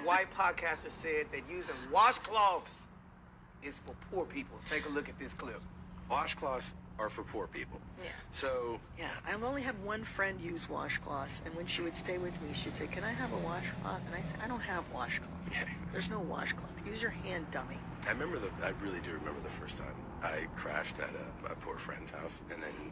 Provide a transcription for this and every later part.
White podcaster said that using washcloths is for poor people. Take a look at this clip. Washcloths are for poor people. Yeah. So... Yeah, I only have one friend use washcloths, and when she would stay with me, she'd say, "Can I have a washcloth?" And I said, "I don't have washcloths. Yeah. There's no washcloth. Use your hand, dummy." I really do remember the first time I crashed at my poor friend's house, and then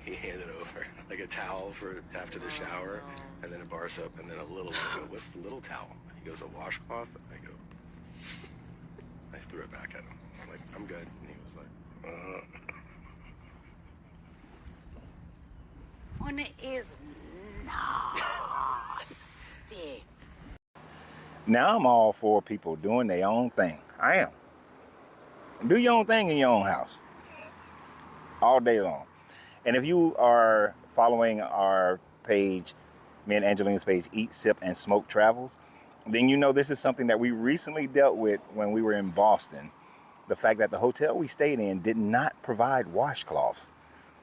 he handed over like a towel for after the shower, and then a bar soap, and then a little, what's the little towel? He goes, "A washcloth?" I go, I threw it back at him. I'm like, "I'm good." And he was like, When it is nasty. Now I'm all for people doing their own thing. I am. Do your own thing in your own house. All day long. And if you are following our page, me and Angelina's page, Eat, Sip, and Smoke Travels, then you know this is something that we recently dealt with when we were in Boston. The fact that the hotel we stayed in did not provide washcloths.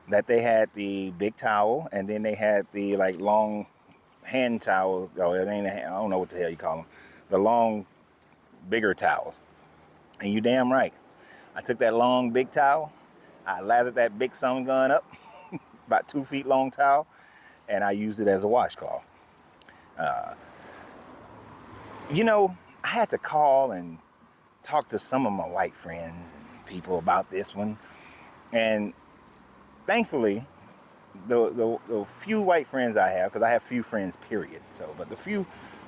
That they had the big towel, and then they had the like long hand towels. Oh, it ain't I don't know what the hell you call them. The long, bigger towels. And you damn right. I took that long, big towel. I lathered that big sun gun up, about 2 feet long towel, and I used it as a washcloth. You know, I had to call and talk to some of my white friends and people about this one. And thankfully, the few white friends I have, because I have few friends, period. But the few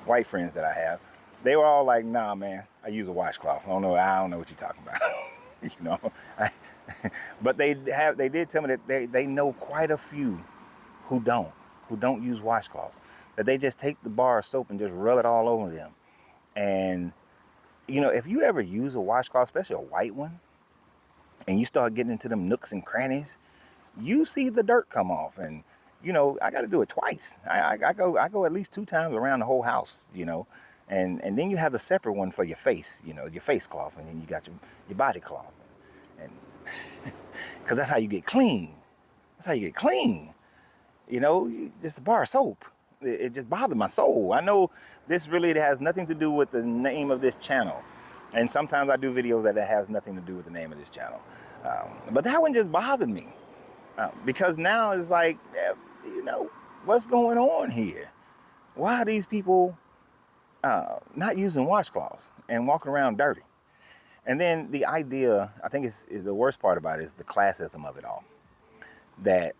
white friends that I have, they were all like, "Nah, man, I use a washcloth. I don't know what you're talking about." You know, but they did tell me that they know quite a few who don't use washcloths. That they just take the bar of soap and just rub it all over them. And you know, if you ever use a washcloth, especially a white one, and you start getting into them nooks and crannies, you see the dirt come off. And you know, I got to do it twice. I go at least 2 times around the whole house, you know. And then you have the separate one for your face, you know, your face cloth, and then you got your body cloth. And because that's how you get clean. That's how you get clean. You know, just a bar of soap. It just bothered my soul. I know this really has nothing to do with the name of this channel. And sometimes I do videos that it has nothing to do with the name of this channel. But that one just bothered me. Because now it's like, you know, what's going on here? Why are these people not using washcloths and walking around dirty? And then the idea, I think is the worst part about it, is the classism of it all. That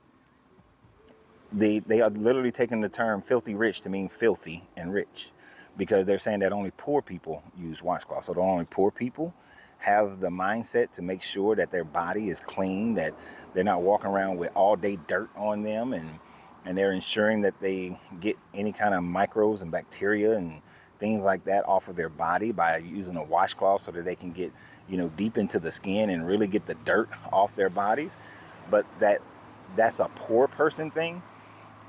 they are literally taking the term filthy rich to mean filthy and rich, because they're saying that only poor people use washcloths. So the only poor people have the mindset to make sure that their body is clean, that they're not walking around with all day dirt on them, and they're ensuring that they get any kind of microbes and bacteria and things like that off of their body by using a washcloth, so that they can get, you know, deep into the skin and really get the dirt off their bodies. But that's a poor person thing.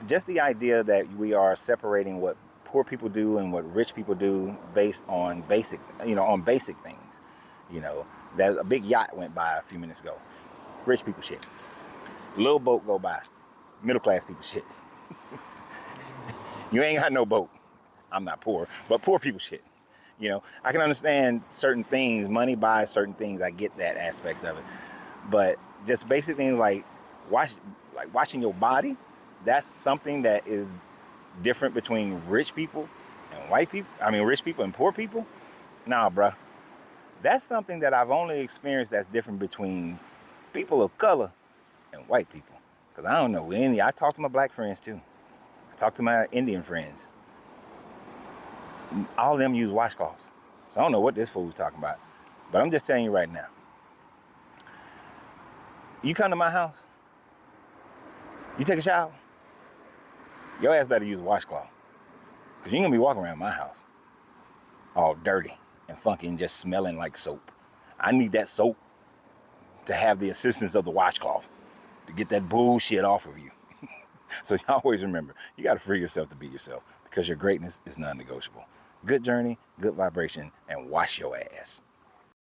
Just the idea that we are separating what poor people do and what rich people do based on basic things. You know, that a big yacht went by a few minutes ago. Rich people shit. Little boat go by. Middle class people shit. You ain't got no boat. I'm not poor, but poor people shit. You know, I can understand certain things. Money buys certain things. I get that aspect of it. But just basic things like washing your body, that's something that is different between rich people and white people. I mean, rich people and poor people. Nah, bruh. That's something that I've only experienced that's different between people of color and white people. Because I don't know any. I talk to my black friends too. I talk to my Indian friends. All of them use washcloths. So I don't know what this fool's talking about. But I'm just telling you right now. You come to my house, you take a shower, your ass better use a washcloth. Because you ain't going to be walking around my house all dirty and funky and just smelling like soap. I need that soap to have the assistance of the washcloth to get that bullshit off of you. So always remember, you got to free yourself to be yourself, because your greatness is non-negotiable. Good journey, good vibration, and wash your ass.